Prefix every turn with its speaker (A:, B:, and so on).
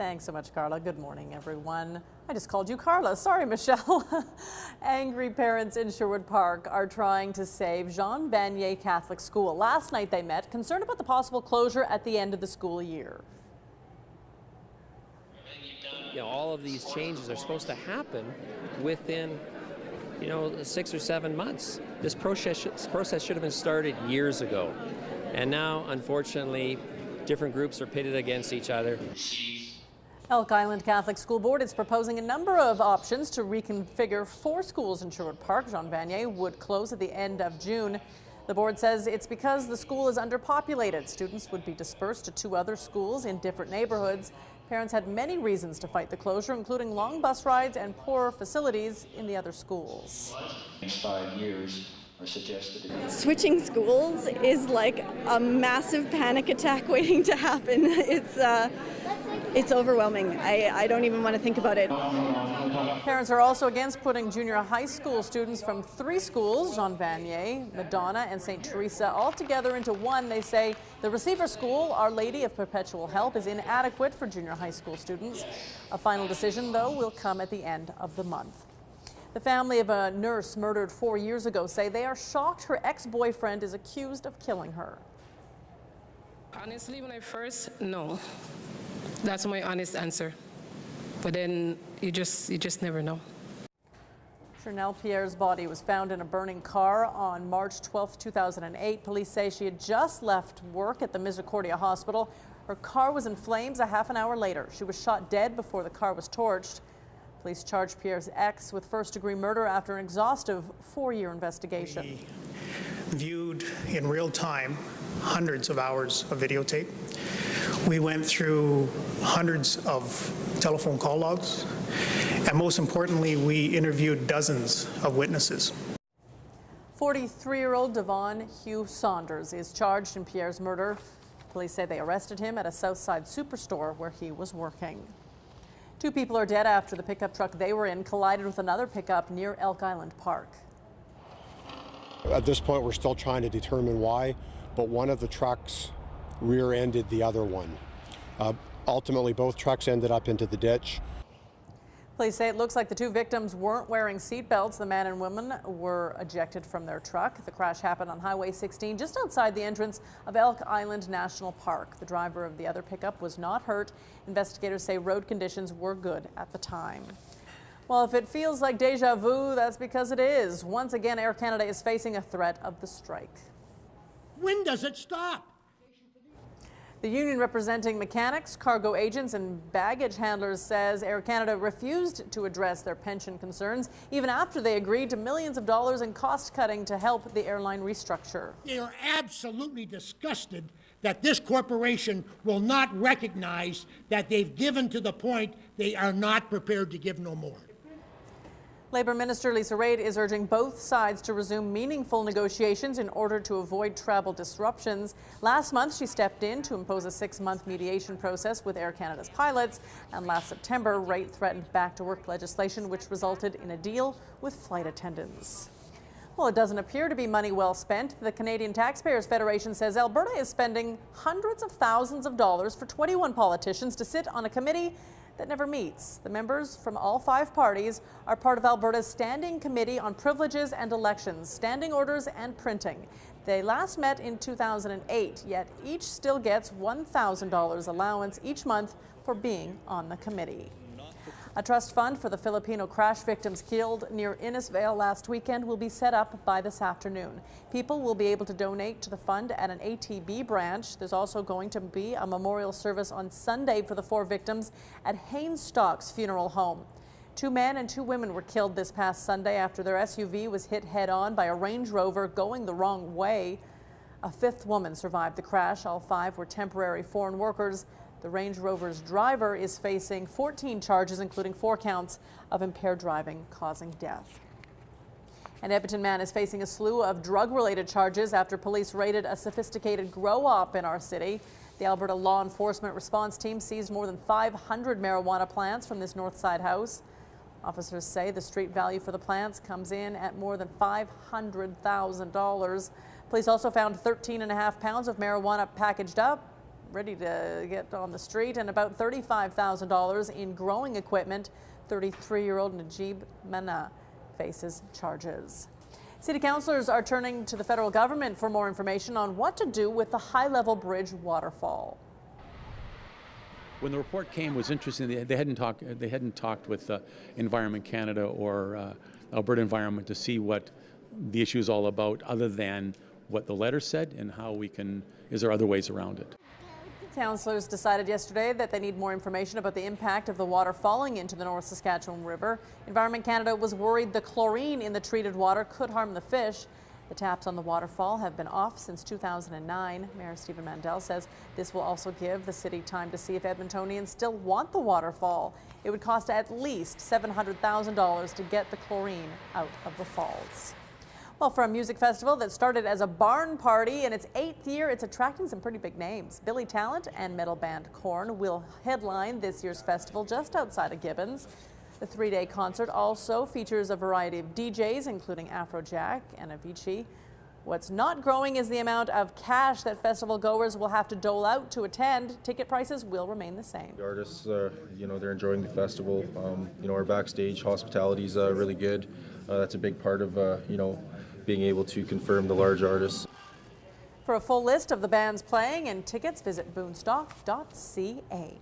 A: Thanks so much, Carla. Good morning, everyone. I just called you Carla. Sorry, Michelle. Angry parents in Sherwood Park are trying to save Jean Vanier Catholic School. Last night they met, concerned about the possible closure at the end of the school year.
B: All of these changes are supposed to happen within 6 or 7 months. This process should have been started years ago. And now, unfortunately, different groups are pitted against each other.
A: Elk Island Catholic School Board is proposing a number of options to reconfigure 4 schools in Sherwood Park. Jean Vanier would close at the end of June. The board says it's because the school is underpopulated. Students would be dispersed to 2 other schools in different neighborhoods. Parents had many reasons to fight the closure, including long bus rides and poor facilities in the other schools.
C: Next 5 years are suggested.
D: Switching schools is like a massive panic attack waiting to happen. It's overwhelming. I don't even want to think about it.
A: Parents are also against putting junior high school students from 3 schools, Jean Vanier, Madonna, and St. Teresa, all together into one. They say the receiver school, Our Lady of Perpetual Help, is inadequate for junior high school students. A final decision, though, will come at the end of the month. The family of a nurse murdered 4 years ago say they are shocked her ex-boyfriend is accused of killing her.
E: Honestly, when I first, no. That's my honest answer. But then you just never know.
A: Chanel Pierre's body was found in a burning car on March 12, 2008. Police say she had just left work at the Misericordia Hospital. Her car was in flames a half an hour later. She was shot dead before the car was torched. Police charged Pierre's ex with first-degree murder after an exhaustive 4-year investigation.
F: We viewed in real time hundreds of hours of videotape. We went through hundreds of telephone call logs, and most importantly, we interviewed dozens of witnesses.
A: 43-year-old Devon Hugh Saunders is charged in Pierre's murder. Police say they arrested him at a Southside superstore where he was working. 2 people are dead after the pickup truck they were in collided with another pickup near Elk Island Park.
G: At this point, we're still trying to determine why, but one of the trucks rear-ended the other one. Ultimately, both trucks ended up into the ditch.
A: Police say it looks like the 2 victims weren't wearing seatbelts. The man and woman were ejected from their truck. The crash happened on Highway 16 just outside the entrance of Elk Island National Park. The driver of the other pickup was not hurt. Investigators say road conditions were good at the time. Well, if it feels like deja vu, that's because it is. Once again, Air Canada is facing a threat of the strike.
H: When does it stop?
A: The union representing mechanics, cargo agents, and baggage handlers says Air Canada refused to address their pension concerns even after they agreed to millions of dollars in cost cutting to help the airline restructure.
H: They are absolutely disgusted that this corporation will not recognize that they've given to the point they are not prepared to give no more.
A: Labour Minister Lisa Raitt is urging both sides to resume meaningful negotiations in order to avoid travel disruptions. Last month, she stepped in to impose a 6-month mediation process with Air Canada's pilots. And last September, Raitt threatened back-to-work legislation, which resulted in a deal with flight attendants. Well, it doesn't appear to be money well spent. The Canadian Taxpayers Federation says Alberta is spending hundreds of thousands of dollars for 21 politicians to sit on a committee that never meets. The members from all 5 parties are part of Alberta's Standing Committee on Privileges and Elections, Standing Orders and Printing. They last met in 2008, yet each still gets $1,000 allowance each month for being on the committee. A trust fund for the Filipino crash victims killed near Innisfail last weekend will be set up by this afternoon. People will be able to donate to the fund at an ATB branch. There's also going to be a memorial service on Sunday for the 4 victims at Hainstock's funeral home. 2 men and 2 women were killed this past Sunday after their SUV was hit head-on by a Range Rover going the wrong way. A 5th woman survived the crash. All 5 were temporary foreign workers. The Range Rover's driver is facing 14 charges, including 4 counts of impaired driving causing death. An Edmonton man is facing a slew of drug-related charges after police raided a sophisticated grow-op in our city. The Alberta Law Enforcement Response Team seized more than 500 marijuana plants from this Northside house. Officers say the street value for the plants comes in at more than $500,000. Police also found 13.5 pounds of marijuana packaged up ready to get on the street, and about $35,000 in growing equipment. 33-year-old Najib Mana faces charges. City councillors are turning to the federal government for more information on what to do with the high-level bridge waterfall.
I: When the report came, it was interesting. They hadn't talked with Environment Canada or Alberta Environment to see what the issue is all about, other than what the letter said and how we can. Is there other ways around it?
A: Councillors decided yesterday that they need more information about the impact of the water falling into the North Saskatchewan River. Environment Canada was worried the chlorine in the treated water could harm the fish. The taps on the waterfall have been off since 2009. Mayor Stephen Mandel says this will also give the city time to see if Edmontonians still want the waterfall. It would cost at least $700,000 to get the chlorine out of the falls. Well, for a music festival that started as a barn party in its 8th year, it's attracting some pretty big names. Billy Talent and metal band Korn will headline this year's festival just outside of Gibbons. The 3-day concert also features a variety of DJs, including Afrojack and Avicii. What's not growing is the amount of cash that festival goers will have to dole out to attend. Ticket prices will remain the same.
J: The artists, they're enjoying the festival. Our backstage hospitality is really good. That's a big part of, being able to confirm the large artists.
A: For a full list of the bands playing and tickets, visit boonstock.ca.